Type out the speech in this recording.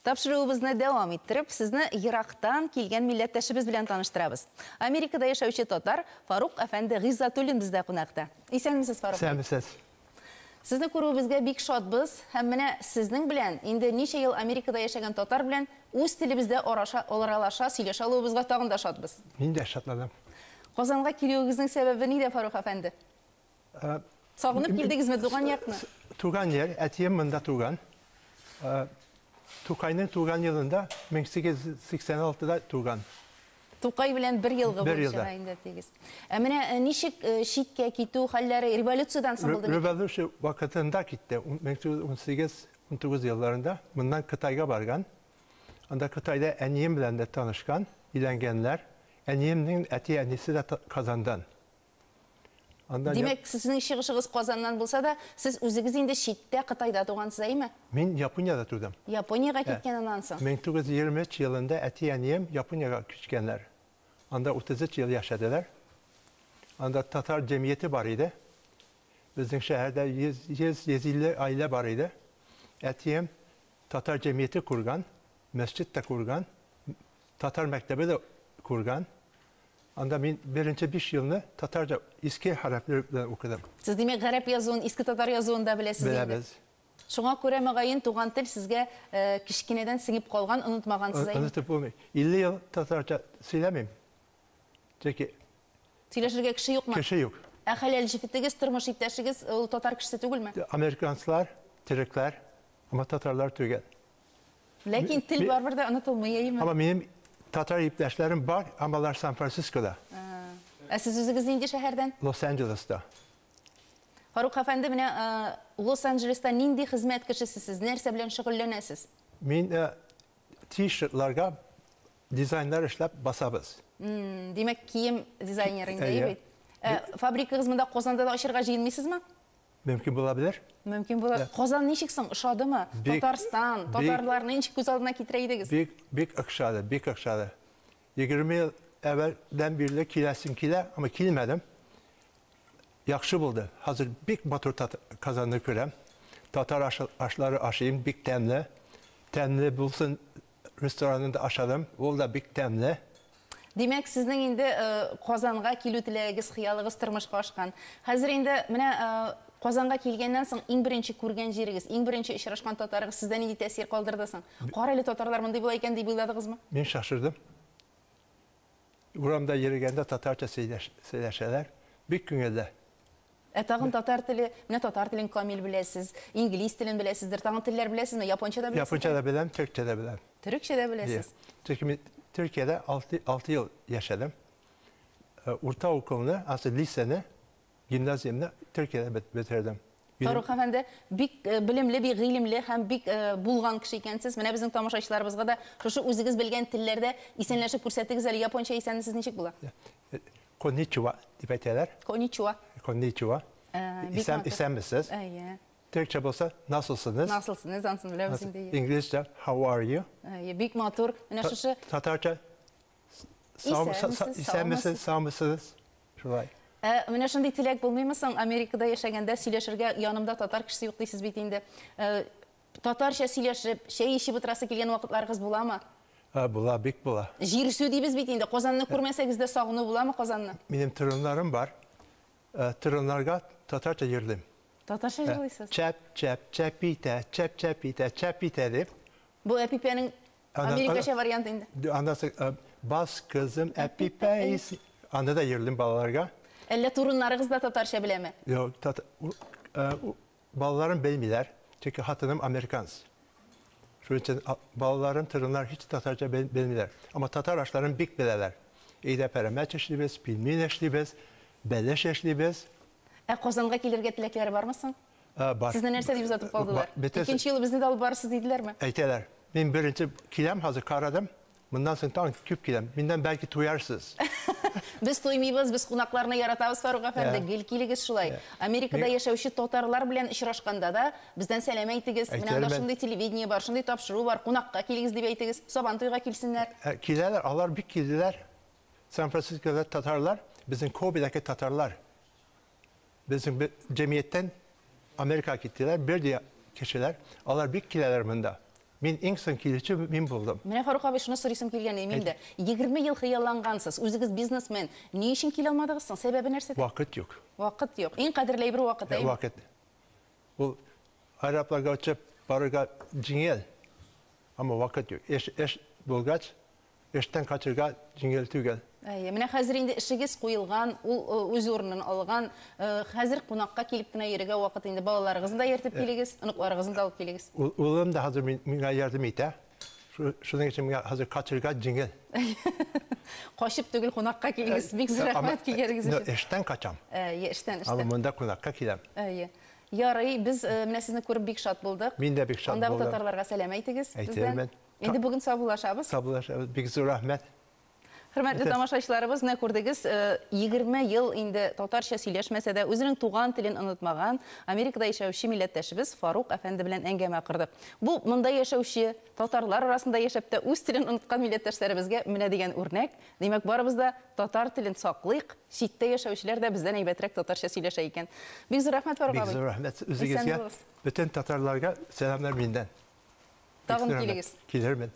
Тапшыруыбызны дәвам иттереп, сезне Ирактан килгән милләттәшебез белән таныштырабыз. Америкада яшәүче татар Фарук әфәнде Гыйззатуллин бездә кунакта. Исәнмесез, Фарук? Исәнмесез. Сезне күрүебезгә бик шатбыз һәм менә сезнең белән инде ничә ел Америкада яшәгән татар белән үз телебездә аралаша, сөйләшә алуыбызга тагын да шатбыз. Мин дә шатланам. Казанга килүегезнең сәбәбе нидә, Фарук әфәнде? Сагынып килдегезме туган якны? Туган ер, әтием монда туган. Тукайның туган елында 1886-да туган. Тукай белән бер елгы булып инде тигез. Менә ничек читкә китү хәлләре революциyaдан соң булды? Революция вакытында китте. 1818-19 елларында моннан Кытайга барган. Анда Кытайда әнием белән дә танышкан, өйләнгәннәр. Әниемнең әти-әнисе дә Казандан. Димәк, сезнең чыгышыгыз Казаннан булса да, сез үзегез инде читтә Кытайда тугансыз, әйме? Мин Япониядә тудым. Япониягә киткәннән соң. 1923 елында әти-әнием Япониягә күчкәннәр. Анда 33 ел яшәделәр. Анда татар җәмгыяте бар иде. Безнең шәһәрдә 150 аилә бар иде. Әтием татар җәмгыяте курган, мәсҗид тә курган, татар мәктәбе дә курган. Анда мин беренче 5 елны татарча иске хәрефләр белән укыдым. Сез димәк, гарәп язуын, иске татар язуын да беләсез инде. Беләбез. Шуңа күрә мөгаен туган тел сезгә кичкенәдән сеңеп калган, онытмагансыз, әйме? Онытып булмый. 50 ел татарча сөйләмим. Чөнки сөйләшергә кеше юкмы? Кеше юк. Ә хәләл җифетегез, тормыш иптәшегез ул татар кешесе түгелме? Американцлар, төрекләр, ама татарлар түгел. Ләкин тел барбыр да онытылмый, әйме? Ама минем татар иптәшләрем бар, амалар Сан-Францискода. Ә сез үзегез нинди шәһәрдән? Лос-Анджелеста. Фарук әфәнде, менә Лос-Анджелеста нинди хезмәт кешесесез, нәрсә белән шөгыльләнәсез? Мин ти-ширтларга дизайннар эшләп басабыз. Димәк, кием дизайнеры инде бит. Фабрикагыз монда Казанда да ачырга җыенмыйсызмы? Мөмкин була белер. Мөмкин була. Казан ничек соң, ошадымы? Татарстан, татарларны ничек күз алдына китерә идегез? Бик акшады, бик акшады. 20 ел әввелдән бирле киләсем килә, ама килмәдем. Яхшы булды. Хәзер бик матур Казанны күрәм. Татар ашлары ашыйм, бик тәмле. Тәмле булсын ресторанында ашадым, ул да бик тәмле. Димәк, сезнең инде Казанга килү теләгегез, хыялыгыз тормышка ашкан. Хәзер инде менә Казанга килгәннән соң иң беренче күргән җирегез, иң беренче очрашкан татарыгыз сездә нинди тәэсир калдырды соң? Кара әле татарлар мондый була икән дип уйладыгызмы? Мин шашырдым. Урамда йөргәндә татарча сөйләшәләр, бик күңелле. Тагын татар теле, менә татар телен камил беләсез, инглиз телен беләсездер, тагын телләр беләсезме? Японча да беләсезме? Японча да беләм, төркчә дә беләм. Төрекчә дә беләсез. Чөнки Төркиядә 6 ел яшәдем. Урта укулны, лисене, гимназиямны Төркиядә бетердем. Фарук әфәнде, бик белемле, бик гыйлемле һәм бик булган кеше икәнсез. Менә безнең тамашачыларыбызга да шушы үзегез белгән телләрдә исәнләшеп күрсәтегез әле. Японча исәнсез ничек була? Konnichiwa дип әйтәләр. Konnichiwa. Konnichiwa. Исәнмесез? Türkçe olsa nasılsınız? Nasılsınız? Ansın bilәбез инде. İngilizce how are you? Бик матур. Менә шушы Tatarca исәнмесез, саумысыз? Шулай. Менә шундый теләк булмыймы соң Америкада яшәгәндә сөйләшергә янымда татар кешесе юк дисез бит инде. Татарча сөйләшеп, чәй ичеп утырасы килгән вакытларыгыз буламы? Була, бик була. Җир су дибез бит инде. Казанны күрмәсәгез дә сагыну буламы Казанны? Минем torunlarım бар. Torunlarga tatarca йөрлим. Татарча җырлыйсыз? Çəpitə deyib. Bu əpipənin Amerikaşa variantı indi. Ondan sonra bas kızım əpipəyiz. Anda da yürüdüm balalarga. Әллә турunlarınız da tatarşa biləmi? Yox, balalarım bilmirlər. Çünki hatınım Amerikans. Şunun üçün balalarım, torunlar heç tatarca bilmirlər. Amma tatar aşlarım bik bilərlər. Eydə pərəmət eşliyimiz, pilmin eşliyimiz, bələş eşliyimiz. Казанга килергә теләкләре бармы соң? Бар. Сезне нәрсә дип узатып калдылар? Икенче елы безне дә алып барырсыз диделәрме? Әйтәләр. Мин беренче киләм, хәзер карадым. Моннан соң тагын күп киләм. Миннән бәлки туярсыз. Без туймыйбыз, без кунакларны яратабыз, Фарук әфәнде. Гел килегез шулай. Америкада яшәүче татарлар белән очрашканда да бездән сәлам әйтегез. Менә шундый телевидение бар, шундый тапшыру бар. Кунакка килегез дип әйтегез. Сабан туйга килсеннәр. Киләләр, алар бик килделәр. Сан-Францискода татарлар, безнең Кобедәге татарлар. Bizim cemiyetten Amerika gittiler, bir diye kişiler, onlar bir kileler bunda. Мин иң соң килүче мин булдым. Менә Фарук абый шуны сорыйсым килгән мин дә. 20 ел хыялланғансыз, үзегез бизнесмен. Ни өчен килә алмадыгыз соң? Сәбәбе нәрсәдә? Вакыт юк. Вакыт юк. Иң кадерле бер вакыт әйме? Вакыт. Ул аэропланга очып барырга җиңел. Ама вакыт юк. Эш булгач, эштән качырга җиңел түгел. Менә хәзер инде эшегез куелган, ул үз урынын алган. Хәзер кунакка килеп кенә йөрергә вакыт инде. Балаларыгызны да ертеп килегез, оныкларыгызны да алып килегез. Улым да хәзер миңа ярдәм итә. Шуның өчен миңа хәзер качырга җиңел. Качып түгел кунакка килегез. Бик зур рәхмәт килгәнегез өчен. Эштән качам. Эштән. Ама монда кунакка киләм. Ярый, без менә сезне күреп бик шат булдык. Мин дә бик шат булдым. Анда татарларга сәлам әйтегез бездән. Инде бүген саубуллашабыз. Саубуллашабыз. Бик зур рәхмәт. Хөрмәтле тамашачыларыбыз, менә күрдегез, 20 ел инде татарча сөйләшмәсә дә, үзенең туган телен онытмаган Америкада яшәүче милләттәшебез Фарук әфәнде белән әңгәмә кырдык. Бу монда яшәүче, татарлар арасында яшәп тә үз телен оныткан милләттәшләребезгә менә дигән үрнәк. Димәк, барыбыз да татар телен саклыйк, читтә яшәүчеләр дә бездән әйбәтрәк татарча сөйләшә икән. Бик зур рәхмәт, Фарук абый. Бик зур рәхмәт үзегезгә. Бөтен татарларга сәламнар миндән. Тагын килегез. Килермен.